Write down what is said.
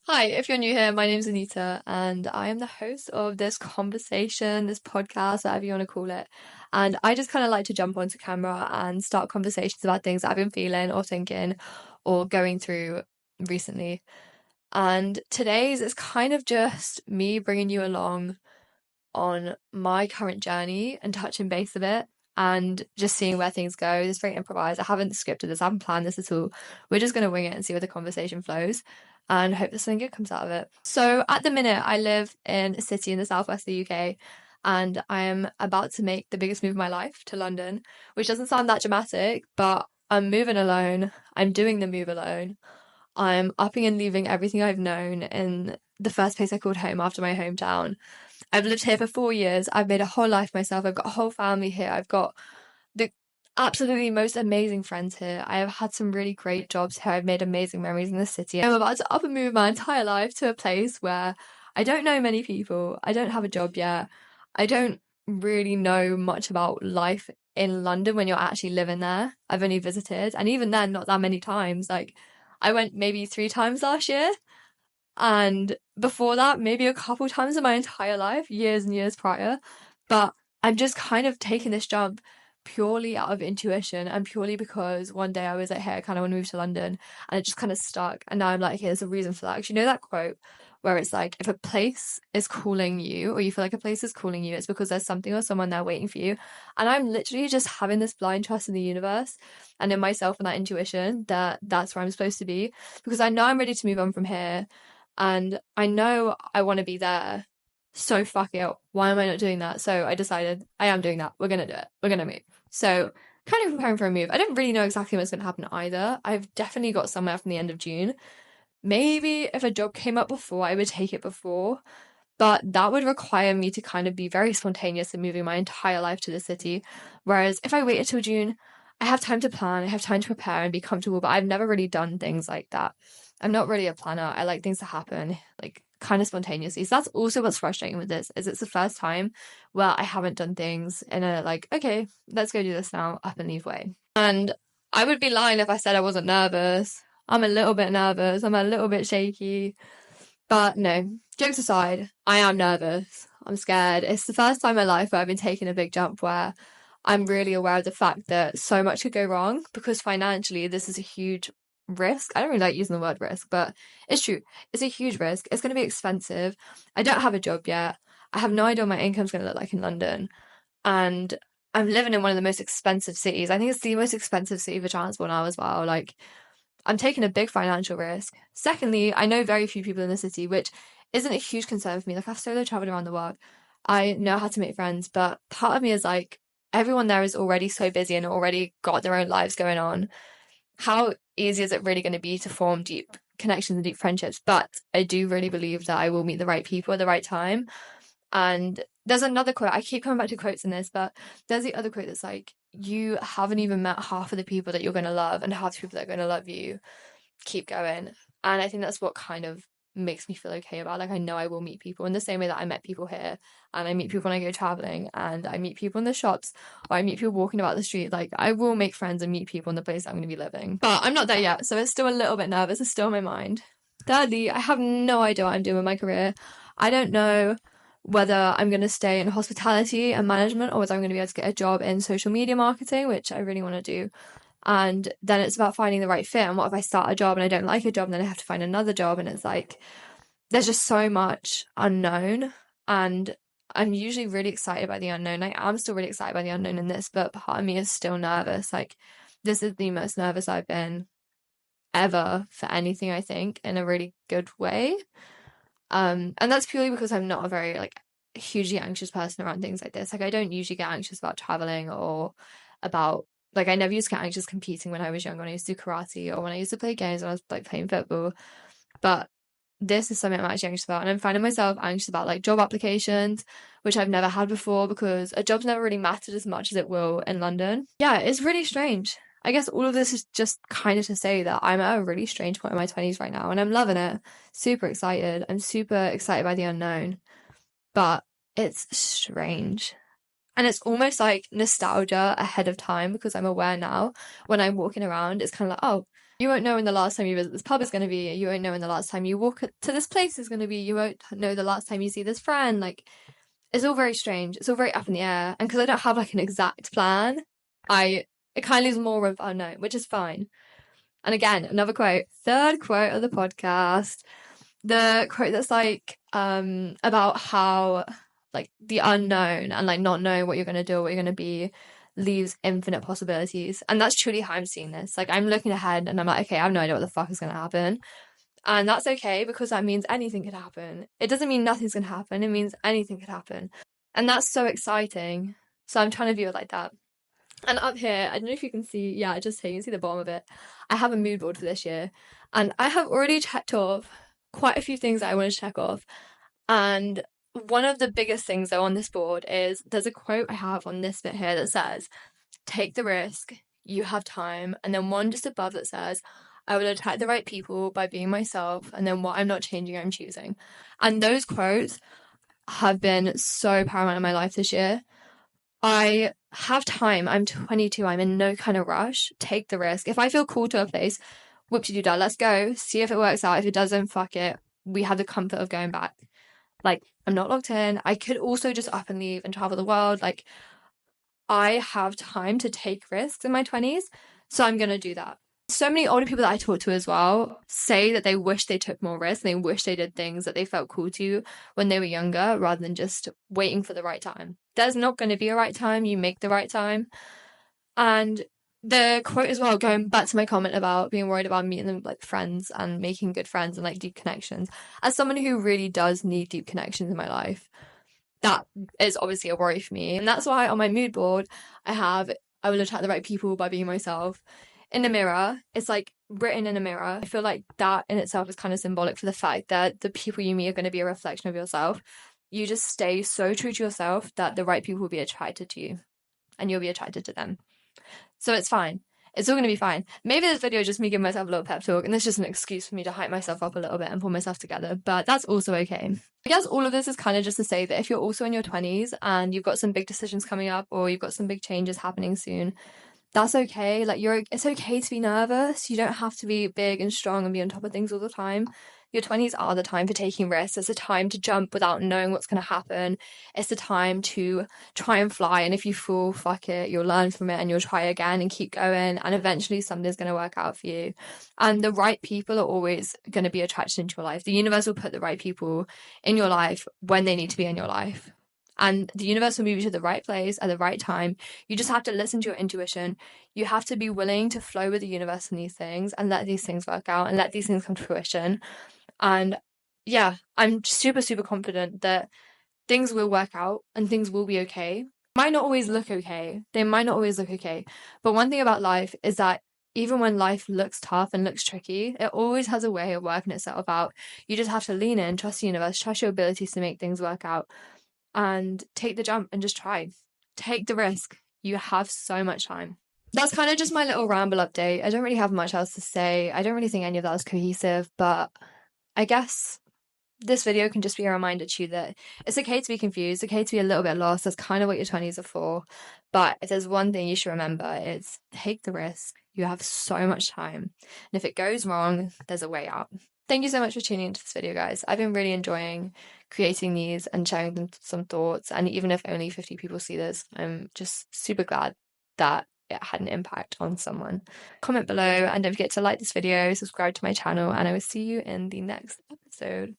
Hi, if you're new here, my name's Anita, and I am the host of this conversation, this podcast, whatever you want to call it. And I just kind of like to jump onto camera and start conversations about things that I've been feeling or thinking or going through recently. And today's is kind of just me bringing you along on my current journey and touching base a bit and just seeing where things go. It's very improvised. I haven't scripted this, I haven't planned this at all. We're just going to wing it and see where the conversation flows and hope that something good comes out of it. So at the minute, I live in a city in the southwest of the UK and I am about to make the biggest move of my life to London, which doesn't sound that dramatic, but I'm moving alone. I'm doing the move alone. I'm upping and leaving everything I've known in the first place I called home after my hometown. I've lived here for 4 years. I've made a whole life myself. I've got a whole family here. I've got the absolutely most amazing friends here. I have had some really great jobs here. I've made amazing memories in the city. I'm about to up and move my entire life to a place where I don't know many people. I don't have a job yet. I don't really know much about life in London when you're actually living there. I've only visited, and even then, not that many times. Like, I went maybe 3 times last year. And before that, maybe a couple times in my entire life, years and years prior. But I'm just kind of taking this jump purely out of intuition and purely because one day I was like, hey, I kind of want to move to London. And it just kind of stuck. And now I'm like, okay, there's a reason for that. Because you know that quote where it's like, if a place is calling you or you feel like a place is calling you, it's because there's something or someone there waiting for you. And I'm literally just having this blind trust in the universe and in myself and that intuition that that's where I'm supposed to be. Because I know I'm ready to move on from here. And I know I want to be there. So fuck it. Why am I not doing that? So I decided I am doing that. We're going to do it. We're going to move. So kind of preparing for a move. I don't really know exactly what's going to happen either. I've definitely got somewhere from the end of June. Maybe if a job came up before, I would take it before. But that would require me to kind of be very spontaneous in moving my entire life to the city. Whereas if I waited till June, I have time to plan, I have time to prepare and be comfortable, but I've never really done things like that. I'm not really a planner. I like things to happen like kind of spontaneously. So that's also what's frustrating with this is it's the first time where I haven't done things in a like, okay, let's go do this now, up and leave way. And I would be lying if I said I wasn't nervous. I'm a little bit nervous. I'm a little bit shaky. But no, jokes aside, I am nervous. I'm scared. It's the first time in my life where I've been taking a big jump where I'm really aware of the fact that so much could go wrong because financially this is a huge risk. I don't really like using the word risk, but it's true. It's a huge risk. It's going to be expensive. I don't have a job yet. I have no idea what my income's going to look like in London. And I'm living in one of the most expensive cities. I think it's the most expensive city for transport now as well. Like, I'm taking a big financial risk. Secondly, I know very few people in the city, which isn't a huge concern for me. Like, I've solo traveled around the world. I know how to make friends, but part of me is like, everyone there is already so busy and already got their own lives going on. How easy is it really going to be to form deep connections and deep friendships? But I do really believe that I will meet the right people at the right time. And there's another quote, I keep coming back to quotes in this, but there's the other quote that's like, you haven't even met half of the people that you're going to love, and half the people that are going to love you. Keep going. And I think that's what kind of makes me feel okay about like I know I will meet people in the same way that I met people here and I meet people when I go traveling and I meet people in the shops or I meet people walking about the street. Like I will make friends and meet people in the place I'm going to be living, but I'm not there yet, so it's still a little bit nervous. It's still in my mind. Thirdly, I have no idea what I'm doing with my career. I don't know whether I'm going to stay in hospitality and management or whether I'm going to be able to get a job in social media marketing, which I really want to do. And then it's about finding the right fit. And what if I start a job and I don't like a job and then I have to find another job? And it's like, there's just so much unknown. And I'm usually really excited by the unknown. I am still really excited by the unknown in this, but part of me is still nervous. Like, this is the most nervous I've been ever for anything, I think, in a really good way. And that's purely because I'm not a very like hugely anxious person around things like this. Like I don't usually get anxious about traveling or about like I never used to get anxious competing when I was young, when I used to do karate or when I used to play games when I was like playing football. But this is something I'm actually anxious about. And I'm finding myself anxious about like job applications, which I've never had before because a job's never really mattered as much as it will in London. Yeah, it's really strange. I guess all of this is just kind of to say that I'm at a really strange point in my 20s right now and I'm loving it. Super excited. I'm super excited by the unknown, but it's strange. And it's almost like nostalgia ahead of time because I'm aware now when I'm walking around, it's kind of like, oh, You won't know when the last time you visit this pub is going to be. You won't know when the last time you walk to this place is going to be. You won't know the last time you see this friend. Like, it's all very strange. It's all very up in the air. And because I don't have like an exact plan, it kind of leaves more of unknown, which is fine. And again, another quote, third quote of the podcast, the quote that's like about how like the unknown and like not knowing what you're going to do, what you're going to be, leaves infinite possibilities. And that's truly how I'm seeing this. Like, I'm looking ahead and I'm like, okay, I have no idea what the fuck is going to happen. And that's okay, because that means anything could happen. It doesn't mean nothing's going to happen. It means anything could happen. And that's so exciting. So I'm trying to view it like that. And up here, I don't know if you can see, yeah, just here, you can see the bottom of it. I have a mood board for this year. And I have already checked off quite a few things that I want to check off. And one of the biggest things, though, on this board is there's a quote I have on this bit here that says, take the risk, you have time. And then one just above that says, I will attract the right people by being myself. And then what I'm not changing, I'm choosing. And those quotes have been so paramount in my life this year. I have time. I'm 22. I'm in no kind of rush. Take the risk. If I feel called to a place, whoop-de-doo-dah, let's go. See if it works out. If it doesn't, fuck it. We have the comfort of going back. Like, I'm not locked in. I could also just up and leave and travel the world. Like, I have time to take risks in my 20s, so I'm going to do that. So many older people that I talk to as well say that they wish they took more risks and they wish they did things that they felt cool to when they were younger, rather than just waiting for the right time. There's not going to be a right time. You make the right time. And the quote as well, going back to my comment about being worried about meeting them like friends and making good friends and like deep connections. As someone who really does need deep connections in my life, that is obviously a worry for me. And that's why on my mood board, I will attract the right people by being myself. In the mirror, it's like written in a mirror. I feel like that in itself is kind of symbolic for the fact that the people you meet are going to be a reflection of yourself. You just stay so true to yourself that the right people will be attracted to you and you'll be attracted to them. So it's fine. It's all going to be fine. Maybe this video is just me giving myself a little pep talk, and it's just an excuse for me to hype myself up a little bit and pull myself together, but that's also okay. I guess all of this is kind of just to say that if you're also in your 20s and you've got some big decisions coming up or you've got some big changes happening soon, that's okay. Like, it's okay to be nervous. You don't have to be big and strong and be on top of things all the time. Your 20s are the time for taking risks. It's a time to jump without knowing what's going to happen. It's the time to try and fly. And if you fall, fuck it. You'll learn from it and you'll try again and keep going. And eventually something's going to work out for you. And the right people are always going to be attracted into your life. The universe will put the right people in your life when they need to be in your life. And the universe will move you to the right place at the right time. You just have to listen to your intuition. You have to be willing to flow with the universe in these things and let these things work out and let these things come to fruition. And yeah, I'm super, super confident that things will work out and things will be okay. Might not always look okay. They might not always look okay. But one thing about life is that even when life looks tough and looks tricky, it always has a way of working itself out. You just have to lean in, trust the universe, trust your abilities to make things work out, and take the jump and just try. Take the risk. You have so much time. That's kind of just my little ramble update. I don't really have much else to say. I don't really think any of that was cohesive, but I guess this video can just be a reminder to you that it's okay to be confused, okay to be a little bit lost. That's kind of what your 20s are for. But if there's one thing you should remember, it's take the risk. You have so much time. And if it goes wrong, there's a way out. Thank you so much for tuning into this video, guys. I've been really enjoying creating these and sharing them some thoughts. And even if only 50 people see this, I'm just super glad that it had an impact on someone. Comment below and don't forget to like this video, subscribe to my channel, and I will see you in the next episode.